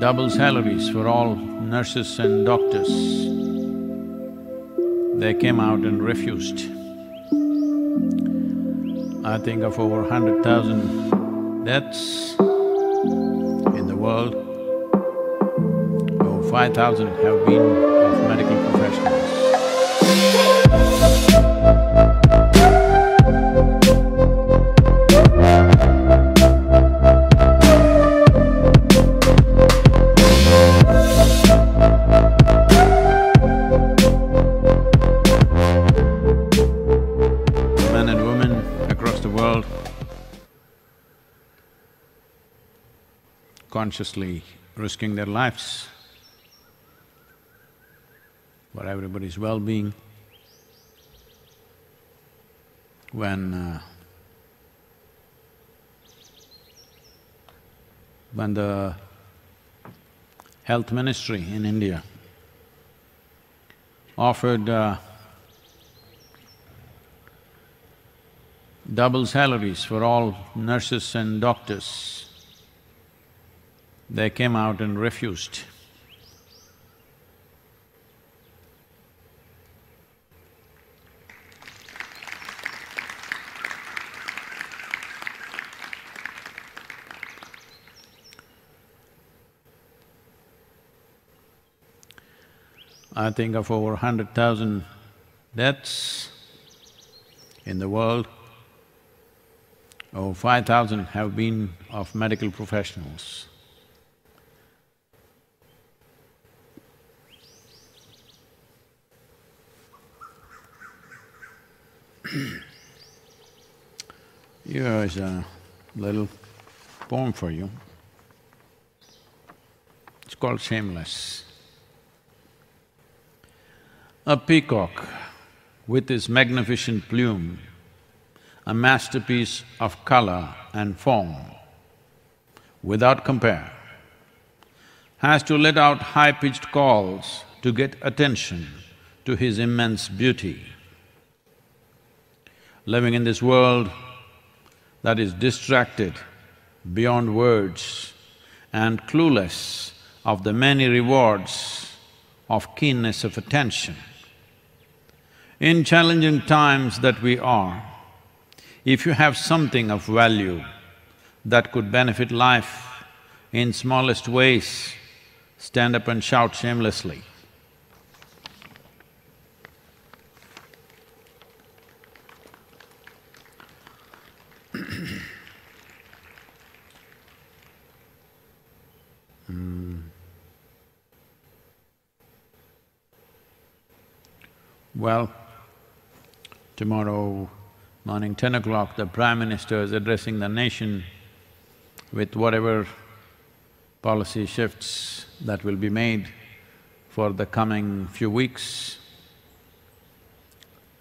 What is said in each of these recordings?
double salaries for all nurses and doctors. They came out and refused. I think of over 100,000 deaths in the world, over 5,000 have been of medical professionals. Men and women across the world consciously risking their lives for everybody's well-being. When the health ministry in India offered double salaries for all nurses and doctors, they came out and refused. I think of over 100,000 deaths in the world, over 5,000 have been of medical professionals. Here is a little poem for you. It's called Shameless. A peacock with his magnificent plume, a masterpiece of color and form, without compare, has to let out high-pitched calls to get attention to his immense beauty. Living in this world that is distracted beyond words and clueless of the many rewards of keenness of attention. In challenging times that we are, if you have something of value that could benefit life in smallest ways, stand up and shout shamelessly. Well, tomorrow morning 10 o'clock, the Prime Minister is addressing the nation with whatever policy shifts that will be made for the coming few weeks.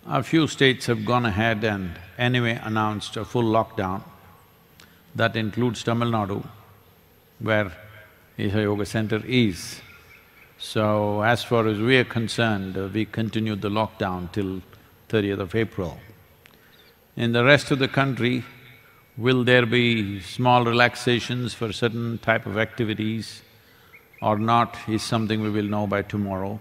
A few states have gone ahead and anyway announced a full lockdown. That includes Tamil Nadu, where Isha Yoga Center is. So, as far as we are concerned, we continued the lockdown till 30th of April. In the rest of the country, will there be small relaxations for certain type of activities or not is something we will know by tomorrow.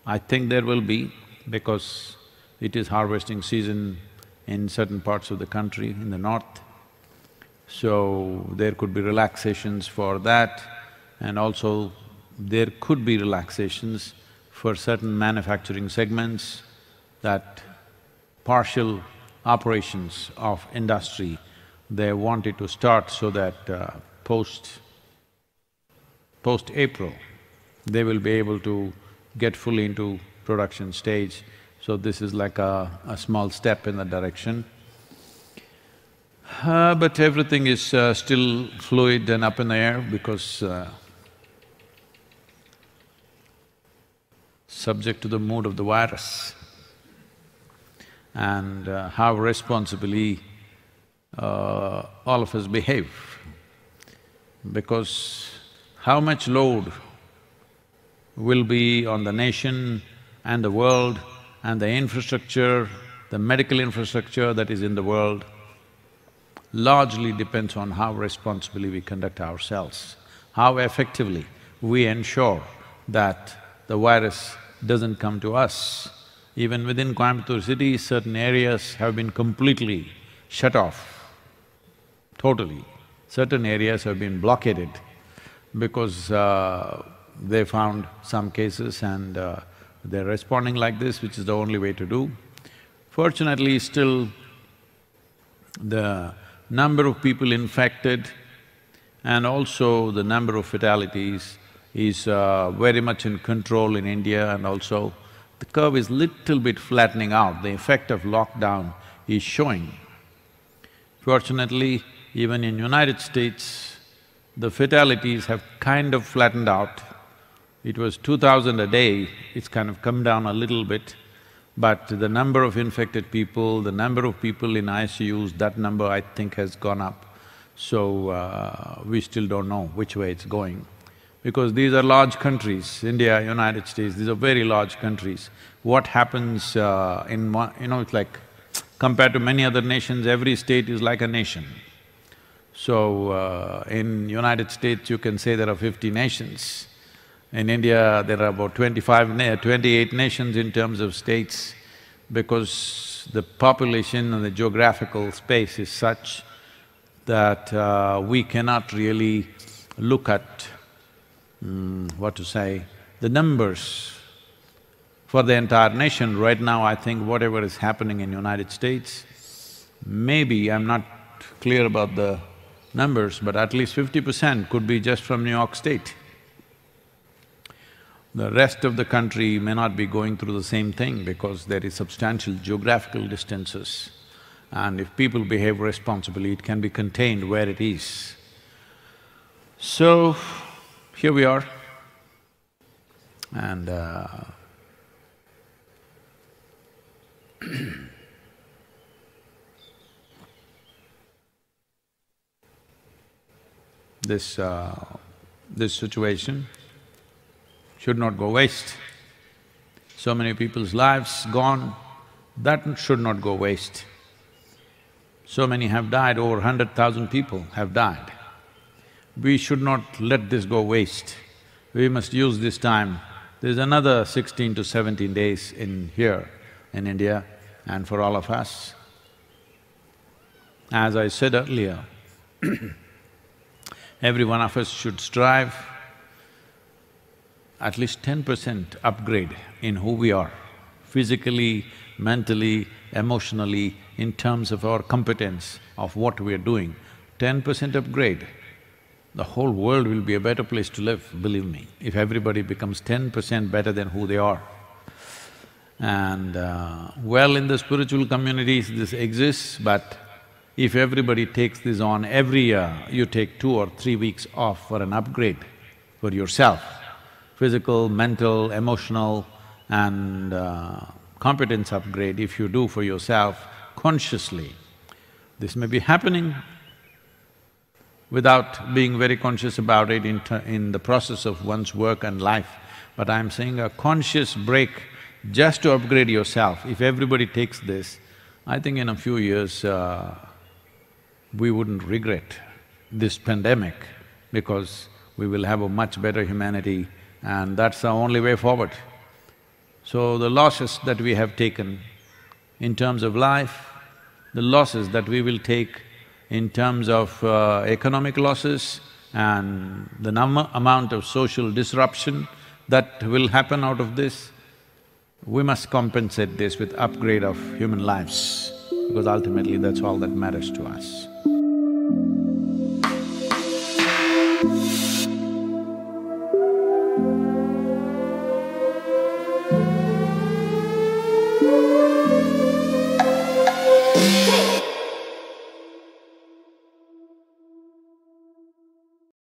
I think there will be, because it is harvesting season in certain parts of the country, in the north. So, there could be relaxations for that, and also there could be relaxations for certain manufacturing segments, that partial operations of industry, they wanted to start so that post-April, they will be able to get fully into production stage. So this is like a small step in that direction. But everything is still fluid and up in the air because subject to the mood of the virus and how responsibly all of us behave. Because how much load will be on the nation and the world and the infrastructure, the medical infrastructure that is in the world, largely depends on how responsibly we conduct ourselves, how effectively we ensure that the virus doesn't come to us. Even within Coimbatore city, certain areas have been completely shut off, totally. Certain areas have been blockaded because they found some cases and they're responding like this, which is the only way to do. Fortunately, still the number of people infected and also the number of fatalities is very much in control in India, and also the curve is little bit flattening out. The effect of lockdown is showing. Fortunately, even in United States, the fatalities have kind of flattened out. It was 2,000 a day, it's kind of come down a little bit, but the number of infected people, the number of people in ICUs, that number I think has gone up. So, we still don't know which way it's going. Because these are large countries, India, United States, these are very large countries. What happens in one… it's like, compared to many other nations, every state is like a nation. So, in United States, you can say there are 50 nations. In India, there are about 28 nations in terms of states, because the population and the geographical space is such that we cannot really look at, the numbers for the entire nation. Right now, I think whatever is happening in United States, maybe, I'm not clear about the numbers, but at least 50% could be just from New York State. The rest of the country may not be going through the same thing because there is substantial geographical distances. And if people behave responsibly, it can be contained where it is. So, here we are, and this situation should not go waste. So many people's lives gone, that should not go waste. So many have died, over 100,000 people have died. We should not let this go waste. We must use this time. There's another 16 to 17 days in here, in India, and for all of us. As I said earlier, every one of us should strive at least 10% upgrade in who we are, physically, mentally, emotionally, in terms of our competence of what we are doing. 10% upgrade, the whole world will be a better place to live, believe me, if everybody becomes 10% better than who they are. And well, in the spiritual communities this exists, but if everybody takes this on, every year you take 2 or 3 weeks off for an upgrade for yourself, physical, mental, emotional and competence upgrade, if you do for yourself consciously, this may be happening without being very conscious about it in the process of one's work and life. But I'm saying a conscious break just to upgrade yourself. If everybody takes this, I think in a few years, we wouldn't regret this pandemic because we will have a much better humanity, and that's the only way forward. So the losses that we have taken in terms of life, the losses that we will take in terms of economic losses and the amount of social disruption that will happen out of this, we must compensate this with upgrade of human lives, because ultimately that's all that matters to us.